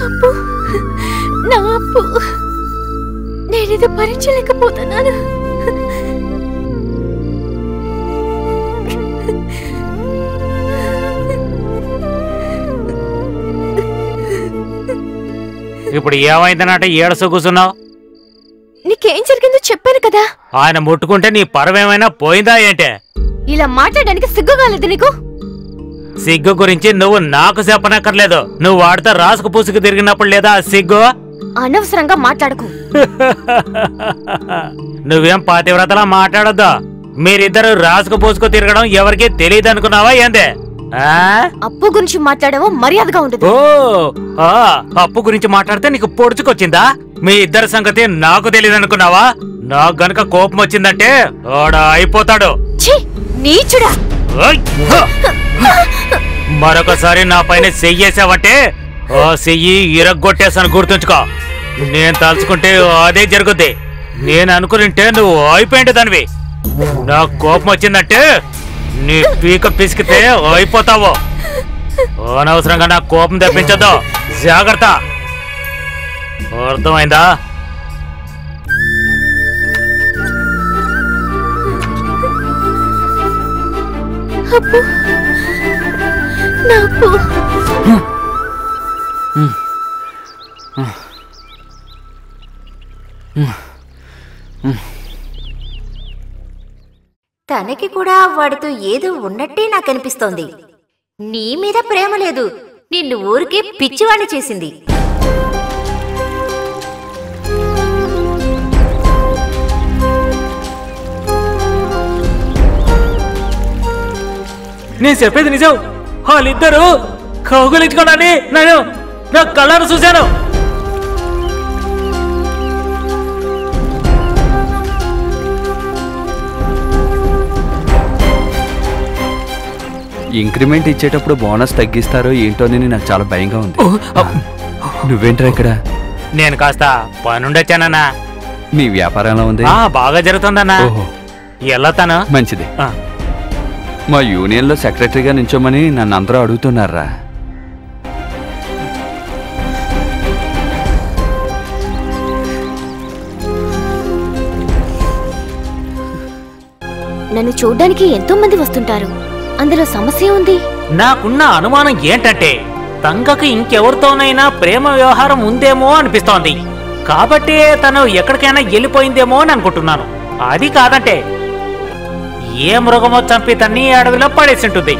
అప్పు, నా అప్పు, నేనిది భరించలేకపోతున్నాను. ఇప్పుడు ఏమైందన్నట ఏడసో కూర్చున్నావు? నీకేం జరిగిందో చెప్పాను కదా. ఆయన ముట్టుకుంటే నీ పరమేమైనా పోయిందా ఏంటే? ఇలా మాట్లాడడానికి సిగ్గుగాలేదు నీకు? సిగ్గు గురించి నువ్వు నాకు చెప్పనక్కర్లేదు. నువ్వు వాడితో రాసుకు పూసుకు తిరిగినప్పుడు లేదా సిగ్గు? అనవసరంగా మాట్లాడకు. నువ్వేం పాతివ్రతలా మాట్లాడొద్దు. మీరిద్దరు రాసుకు పూసుకు తిరగడం ఎవరికీ తెలియదు అనుకున్నావా ఏందే? అప్పు గురించి మాట్లాడావో మర్యాదగా ఉండదు. ఓ అప్పు గురించి మాట్లాడితే నీకు పొడుచుకొచ్చిందా? మీ ఇద్దరి సంగతి నాకు తెలియదు అనుకున్నావా? నాకు గనక కోపం వచ్చిందంటే ఆడ అయిపోతాడు. నీచుడా! మరొకసారి నా పైన చెయ్యేసావంటే ఆ చెయ్యి ఇరగ్గొట్టేసాను, గుర్తుంచుకో. నేను తలుచుకుంటే అదే జరుగుద్ది. నేను అనుకుంటే నువ్వు అయిపోయింది దానివి. నాకు కోపం వచ్చిందంటే నీ పీక పిసికితే అయిపోతావు. అనవసరంగా నాకు కోపం తెప్పించద్దు. జాగ్రత్త, అర్థమైందా? అప్పు, నా అప్పు. తనకి కూడా వాడితో ఏదో ఉన్నట్టే నాకనిపిస్తోంది. నీ మీద ప్రేమ లేదు, నిన్ను ఊరికే పిచ్చివాణ్ణి చేసింది. నేను చెప్పేది నిజం. వాళ్ళిద్దరూ కౌగులించుకోవడాన్ని నేను నా కళ్ళను చూశాను. ఇంక్రిమెంట్ ఇచ్చేటప్పుడు బోనస్ తగ్గిస్తారో ఏంటోనని నాకు చాలా భయంగా ఉంది. నువ్వేంట్రా ఇక్కడ? నేను కాస్త పనుండొచ్చానన్నా. మీ వ్యాపారం ఎలా ఉంది? బాగా జరుగుతుందన్నా. వెళ్ళతాను. మంచిది. మా యూనియన్లో సెక్రటరీగా నించోమని నన్ను అందరూ అడుగుతున్నారా? నన్ను చూడ్డానికి ఎంతో మంది వస్తుంటారు. అందులో సమస్య ఉంది. నాకున్న అనుమానం ఏంటంటే తంగకి ఇంకెవరితోనైనా ప్రేమ వ్యవహారం ఉందేమో అనిపిస్తోంది. కాబట్టి తను ఎక్కడికైనా వెళ్ళిపోయిందేమో అని అనుకుంటున్నాను. అది కాదంటే ఏ మృగమో చంపి తన్ని అడవిలో పడేసింటుంది.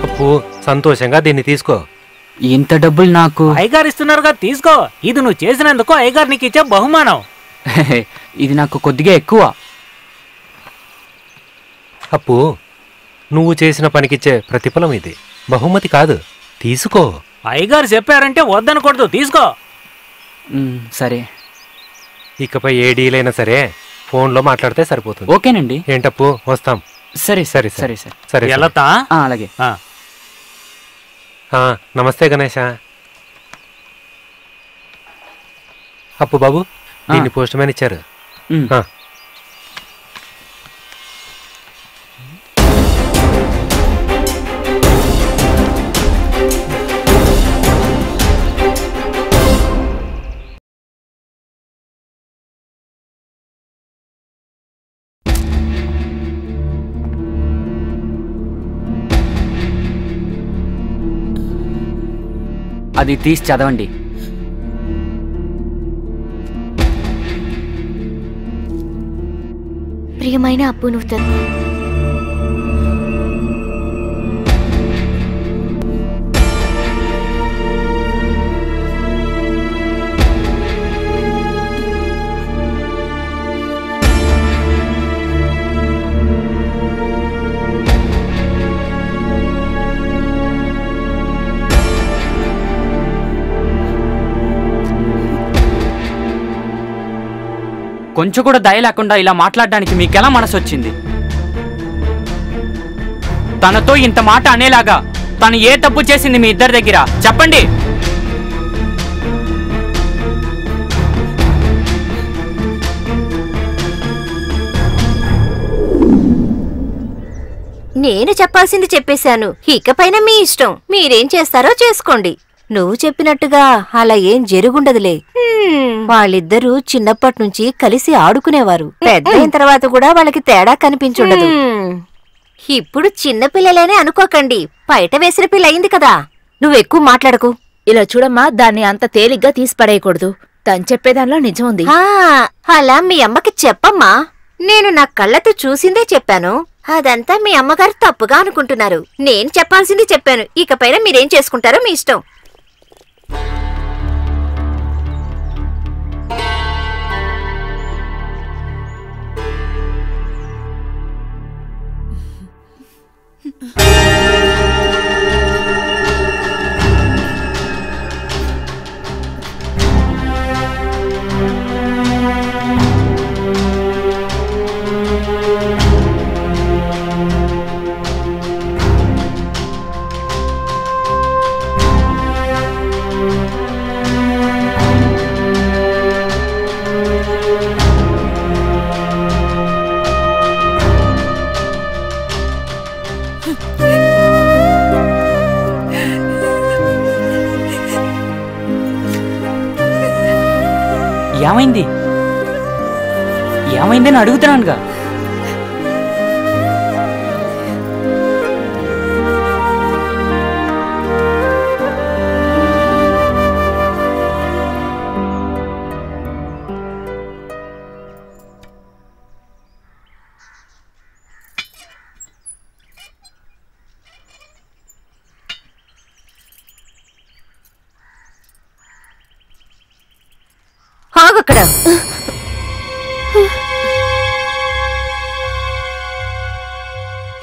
అప్పు, సంతోషంగా దీన్ని తీసుకో. ఇంత డబ్బులు నాకు అయ్యగారు ఇస్తున్నారుగా, తీసుకో. ఇది నువ్వు చేసినందుకు అయ్యగారు నీకు ఇచ్చే బహుమానం. ఇది నాకు కొద్దిగా ఎక్కువ. అప్పు, నువ్వు చేసిన పనికిచ్చే ప్రతిఫలం ఇది, బహుమతి కాదు. తీసుకో. అయ్యగారు చెప్పారంటే వద్దనకూడదు, తీసుకో. సరే. ఇకపై ఏ డీల్ అయినా సరే ఫోన్లో మాట్లాడితే సరిపోతుంది. ఓకేనండి. ఏంటప్పు, వస్తాం. సరే సరే సరే సరే సరే. వెళ్తా. అలాగే. నమస్తే గణేష. అప్పు బాబు, దీన్ని పోస్ట్ మ్యాన్ ఇచ్చారు. అది తీసి చదవండి. ప్రియమైన అప్పు, నువ్వు కొంచెం కూడా దయ లేకుండా ఇలా మాట్లాడడానికి మీకెలా మనసు వచ్చింది? తనతో ఇంత మాట అనేలాగా తను ఏ తప్పు చేసింది మీ ఇద్దరి దగ్గర చెప్పండి. నేను చెప్పాల్సింది చెప్పేశాను. ఇకపైన మీ ఇష్టం, మీరేం చేస్తారో చేసుకోండి. నువ్వు చెప్పినట్టుగా అలా ఏం జరుగుండదులే. వాళ్ళిద్దరూ చిన్నప్పటినుంచి కలిసి ఆడుకునేవారు. పెద్దయిన తర్వాత కూడా వాళ్ళకి తేడా కనిపించుండదు. ఇప్పుడు చిన్నపిల్లలేనే అనుకోకండి, బయట వేసిన పిల్ల అయింది కదా. నువ్వెక్కువ మాట్లాడకు. ఇలా చూడమ్మా, దాన్ని అంత తేలిగ్గా తీసిపడేయకూడదు. తను చెప్పేదానిలో నిజం ఉంది. అలా మీ అమ్మకి చెప్పమ్మా. నేను నా కళ్ళతో చూసిందే చెప్పాను. అదంతా మీ అమ్మగారు తప్పుగా అనుకుంటున్నారు. నేను చెప్పాల్సింది చెప్పాను. ఇకపైన మీరేం చేసుకుంటారో మీ ఇష్టం. ఏమైంది ఏమైందని అడుగుతున్నానుగా. ఆగక్కడ.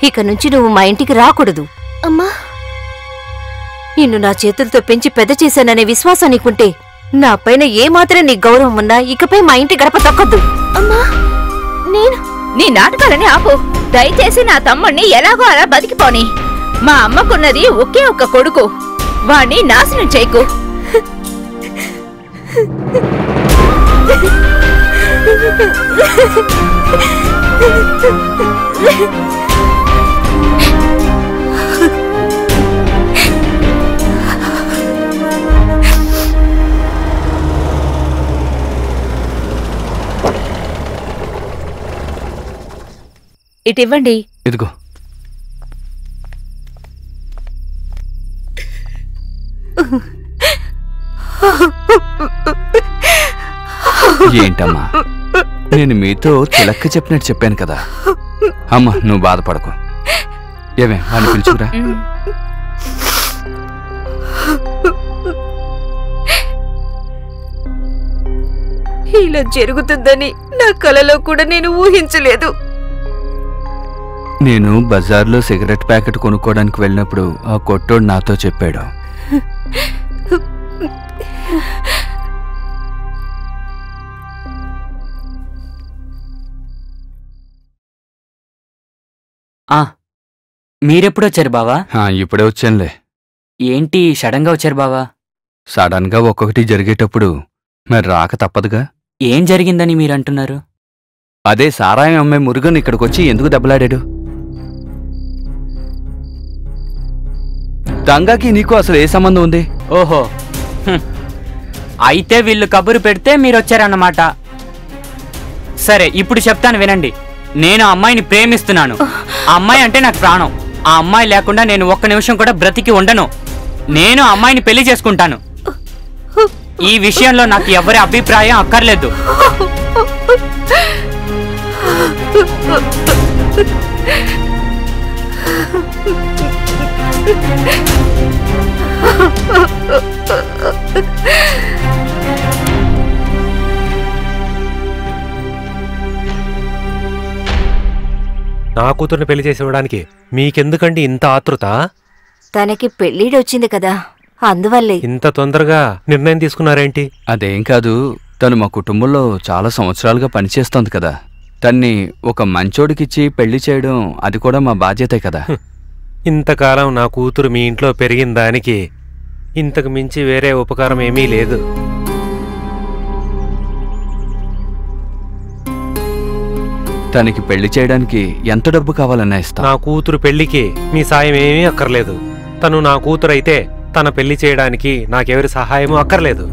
ఇక నుంచి నువ్వు మా ఇంటికి రాకూడదు. అమ్మా, నిన్ను నా చేతులతో పెంచి పెద్ద చేశాననే విశ్వాసం నీకుంటే, నా పైన ఏమాత్రం నీ గౌరవం ఉన్నా ఇకపై మా ఇంటి గడప తొక్కద్దు. అమ్మా, నేను నీ నాటకాలని ఆపు. దయచేసి నా తమ్ముణ్ణి ఎలాగో అలా బతికిపోని. మా అమ్మకున్నది ఒకే ఒక్క కొడుకు. వాణ్ణి నాశనం చేయకు. ఇటివ్వండి. ఇదిగో. ఏంటమ్మా, నేను మీతో చిలక్క చెప్పినట్టు చెప్పాను కదా. అమ్మా, నువ్వు బాధపడకు. ఏమే వాడిని పిలుచుకురా. ఇలా జరుగుతుందని నా కలలో కూడా నేను ఊహించలేదు. నేను బజార్లో సిగరెట్ ప్యాకెట్ కొనుక్కోవడానికి వెళ్ళినప్పుడు ఆ కొట్టోడు నాతో చెప్పాడు. మీరెప్పుడొచ్చారు బావా? ఇప్పుడే వచ్చానులే. ఏంటి సడన్ గా వచ్చారు బావా? సడన్ గా ఒక్కొక్కటి జరిగేటప్పుడు మరి రాక తప్పదుగా. ఏం జరిగిందని మీరంటున్నారు? అదే సారాయం అమ్మాయి మురుగన్ ఇక్కడికొచ్చి ఎందుకు దెబ్బలాడాడు? దంగాకి నీకు అసలు ఏ సంబంధం ఉంది? ఓహో, అయితే వీళ్ళు కబురు పెడితే మీరొచ్చారన్నమాట. సరే, ఇప్పుడు చెప్తాను వినండి. నేను ఆ అమ్మాయిని ప్రేమిస్తున్నాను. ఆ అమ్మాయి అంటే నాకు ప్రాణం. ఆ అమ్మాయి లేకుండా నేను ఒక్క నిమిషం కూడా బ్రతికి ఉండను. నేను ఆ అమ్మాయిని పెళ్లి చేసుకుంటాను. ఈ విషయంలో నాకు ఎవరి అభిప్రాయం అక్కర్లేదు. నా కూతుర్ని పెళ్లి చేసి ఇవ్వడానికి మీకెందుకండి ఇంత ఆతృత? తనకి పెళ్ళిడొచ్చింది కదా, అందువల్లే. ఇంత తొందరగా నిర్ణయం తీసుకున్నారేంటి? అదేం కాదు, తను మా కుటుంబంలో చాలా సంవత్సరాలుగా పనిచేస్తోంది కదా. తన్ని ఒక మంచోడికిచ్చి పెళ్లి చేయడం అది కూడా మా బాధ్యతే కదా. ఇంతకాలం నా కూతురు మీ ఇంట్లో పెరిగిన దానికి ఇంతకు మించి వేరే ఉపకారం ఏమీ లేదు. తనకి పెళ్లి చేయడానికి ఎంత డబ్బు కావాలన్నా ఇస్తా. నా కూతురు పెళ్లికి మీ సాయం ఏమీ అక్కర్లేదు. తను నా కూతురైతే తన పెళ్లి చేయడానికి నాకెవరి సహాయమూ అక్కర్లేదు.